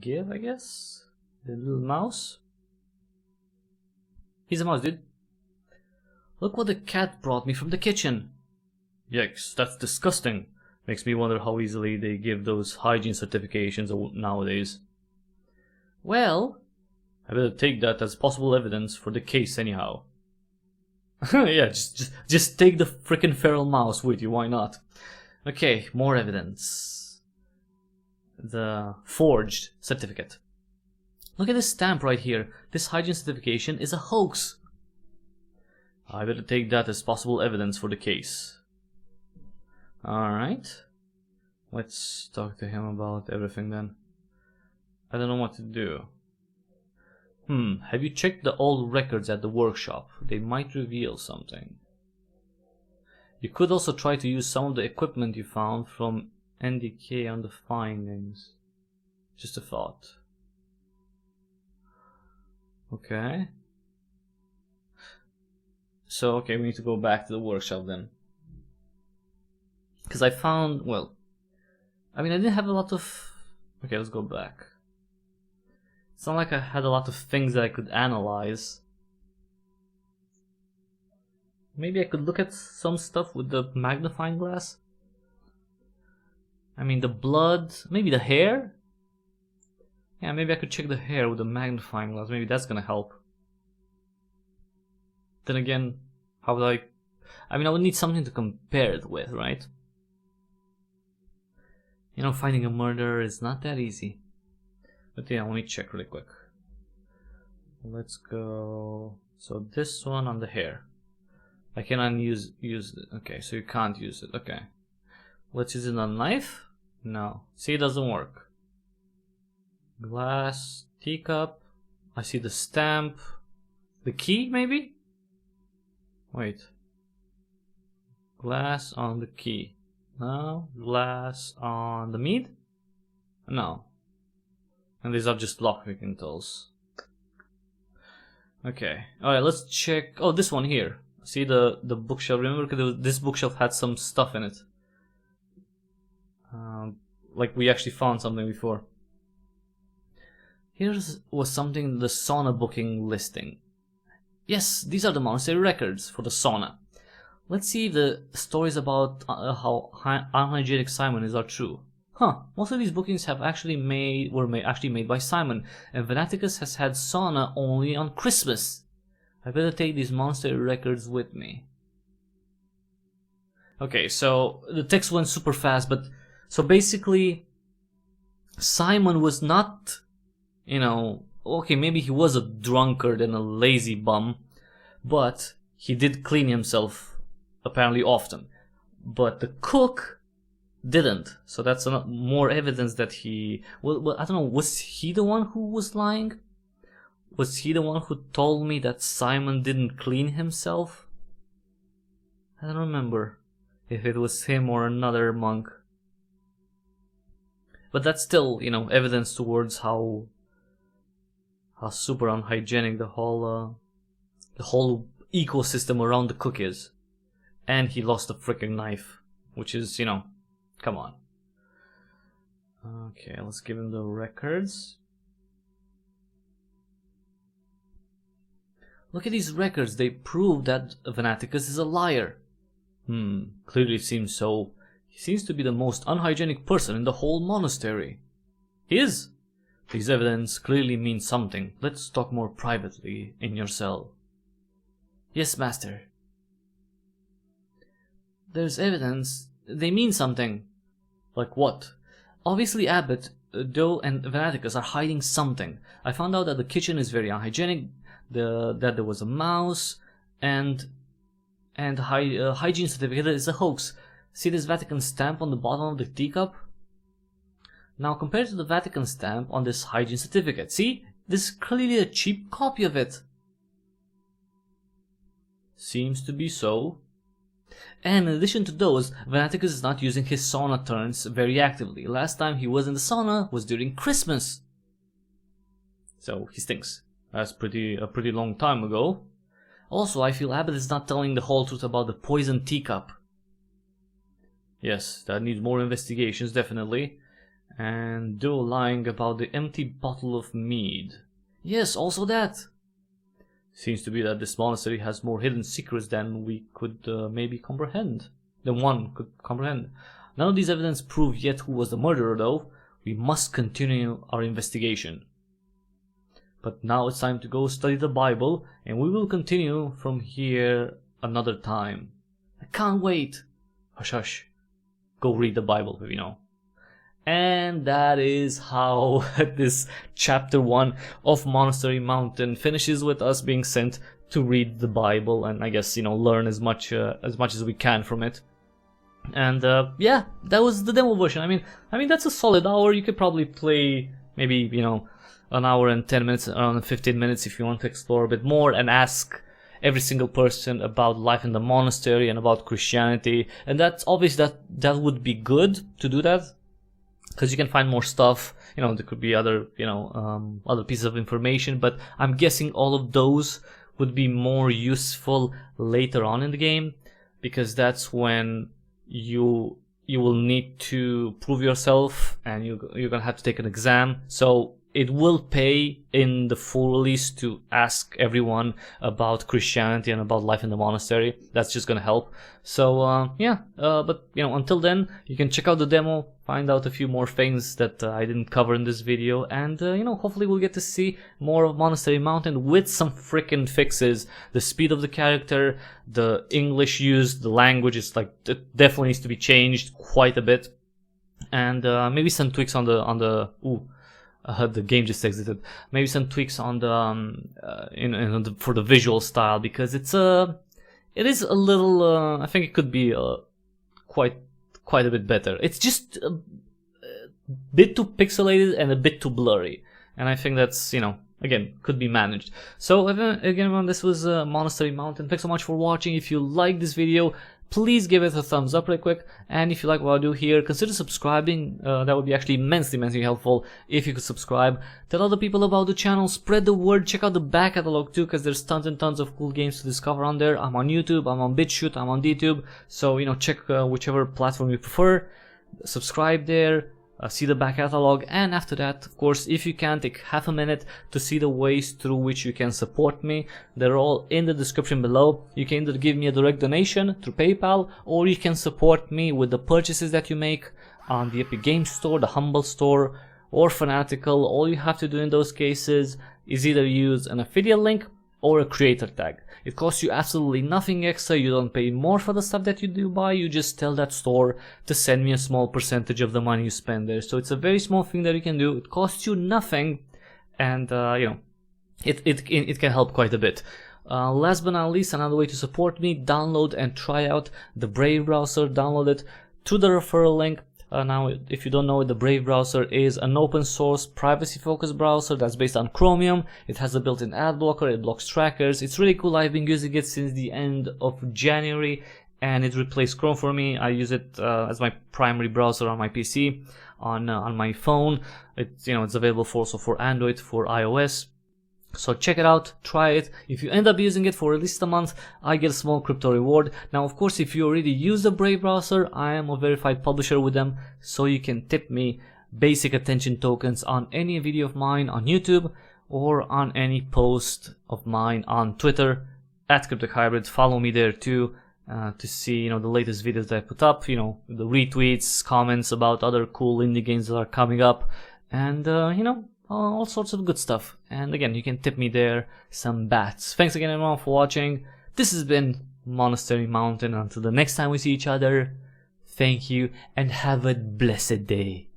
give, I guess, the little mouse. He's a mouse, dude. Look what the cat brought me from the kitchen. Yikes, that's disgusting. Makes me wonder how easily they give those hygiene certifications nowadays. Well, I better take that as possible evidence for the case anyhow. Yeah, just take the frickin' feral mouse with you, why not? Okay, more evidence. The forged certificate. Look at this stamp right here. This hygiene certification is a hoax. I better take that as possible evidence for the case. Alright. Let's talk to him about everything then. I don't know what to do. Have you checked the old records at the workshop? They might reveal something. You could also try to use some of the equipment you found from NDK on the findings. Just a thought. Okay. So, okay, we need to go back to the workshop then. Because I found, well, I mean, I didn't have a lot of... Okay, let's go back. It's not like I had a lot of things that I could analyze. Maybe I could look at some stuff with the magnifying glass. I mean, the blood, maybe the hair? Yeah, maybe I could check the hair with the magnifying glass. Maybe that's gonna help. Then again, how would I mean, I would need something to compare it with, right? You know, finding a murderer is not that easy. But yeah, let me check really quick. Let's go... So this one on the hair. I cannot use it. Okay, so you can't use it. Okay. Let's use it on a knife? No. See, it doesn't work. Glass, teacup. I see the stamp. The key, maybe? Wait. Glass on the key. No. Glass on the mead? No. And these are just lockpicking tools. Okay. Alright, let's check. Oh, this one here. See the bookshelf. Remember, this bookshelf had some stuff in it. Like we actually found something before. Here was something in the sauna booking listing. Yes, these are the monastery records for the sauna. Let's see if the stories about how unhygienic Simon is are true. Huh, most of these bookings have actually were actually made by Simon, and Fanaticus has had sauna only on Christmas. I better take these monastery records with me. Okay, so the text went super fast, but so basically Simon was not, you know, okay, maybe he was a drunkard and a lazy bum, but he did clean himself apparently often. But the cook didn't, so that's more evidence that he, well, I don't know, was he the one who was lying? Was he the one who told me that Simon didn't clean himself? I don't remember if it was him or another monk. But that's still, you know, evidence towards how super unhygienic the whole ecosystem around the cook is. And he lost a freaking knife, which is, you know, come on. Okay, let's give him the records. Look at these records, they prove that Fanaticus is a liar. Clearly seems so. He seems to be the most unhygienic person in the whole monastery. He is. These evidence clearly means something. Let's talk more privately in your cell. Yes, master. There's evidence. They mean something. Like what? Obviously Abbot, Doe and Fanaticus are hiding something. I found out that the kitchen is very unhygienic, that there was a mouse, and hygiene certificate is a hoax. See this Vatican stamp on the bottom of the teacup? Now compared to the Vatican stamp on this hygiene certificate, see, this is clearly a cheap copy of it. Seems to be so. And in addition to those, Fanaticus is not using his sauna turns very actively. Last time he was in the sauna was during Christmas. So he stinks. That's a pretty long time ago. Also, I feel Abbott is not telling the whole truth about the poisoned teacup. Yes, that needs more investigations, definitely. And they're lying about the empty bottle of mead. Yes, also that. Seems to be that this monastery has more hidden secrets than we could maybe comprehend. Than one could comprehend. None of these evidence prove yet who was the murderer, though. We must continue our investigation. But now it's time to go study the Bible, and we will continue from here another time. I can't wait. Hush hush. Go read the Bible, you know. And that is how this chapter 1 of Monastery Mountain finishes, with us being sent to read the Bible and I guess, you know, learn as much as we can from it. And yeah, that was the demo version. I mean that's a solid hour. You could probably play maybe, you know, an hour and 10 minutes, around 15 minutes if you want to explore a bit more and ask every single person about life in the monastery and about Christianity. And that's obvious that would be good to do that, because you can find more stuff. You know, there could be other, you know, other pieces of information, but I'm guessing all of those would be more useful later on in the game, because that's when you will need to prove yourself and you're gonna have to take an exam. So it will pay in the full release to ask everyone about Christianity and about life in the monastery. That's just gonna help. So yeah, but you know, until then, you can check out the demo, find out a few more things that I didn't cover in this video, and you know, hopefully we'll get to see more of Monastery Mountain with some freaking fixes. The speed of the character, the English used, the language is like, it definitely needs to be changed quite a bit, and maybe some tweaks on the the game just exited. Maybe some tweaks on the for the visual style, because it is a little. I think it could be quite a bit better. It's just a bit too pixelated and a bit too blurry, and I think that's, you know, again, could be managed. So again, everyone, this was Monastery Mountain. Thanks so much for watching. If you like this video, please give it a thumbs up real quick, and if you like what I do here, consider subscribing. That would be actually immensely helpful if you could subscribe. Tell other people about the channel, spread the word, check out the back catalog too, because there's tons and tons of cool games to discover on there. I'm on YouTube, I'm on BitChute, I'm on DTube, so you know, check whichever platform you prefer, subscribe there. See the back catalog, and after that, of course, if you can, take half a minute to see the ways through which you can support me. They're all in the description below. You can either give me a direct donation through PayPal, or you can support me with the purchases that you make on the Epic Games Store, the Humble Store, or Fanatical. All you have to do in those cases is either use an affiliate link or a creator tag. It costs you absolutely nothing extra. You don't pay more for the stuff that you do buy. You just tell that store to send me a small percentage of the money you spend there. So it's a very small thing that you can do. It costs you nothing, and you know, it can help quite a bit. Last but not least, another way to support me: download and try out the Brave browser. Download it through the referral link. Now, if you don't know it, the Brave browser is an open source, privacy focused browser that's based on Chromium. It has a built-in ad blocker, it blocks trackers. It's really cool. I've been using it since the end of January, and it replaced Chrome for me. I use it as my primary browser on my PC, on my phone. It's, you know, it's available also for Android, for iOS. So check it out, try it. If you end up using it for at least a month, I get a small crypto reward. Now, of course, if you already use the Brave browser, I am a verified publisher with them, so you can tip me basic attention tokens on any video of mine on YouTube, or on any post of mine on Twitter at Cryptic Hybrid. Follow me there too, to see, you know, the latest videos that I put up, you know, the retweets, comments about other cool indie games that are coming up, and you know, all sorts of good stuff. And again, you can tip me there some bats. Thanks again, everyone, for watching. This has been Monastery Mountain. Until the next time we see each other, thank you and have a blessed day.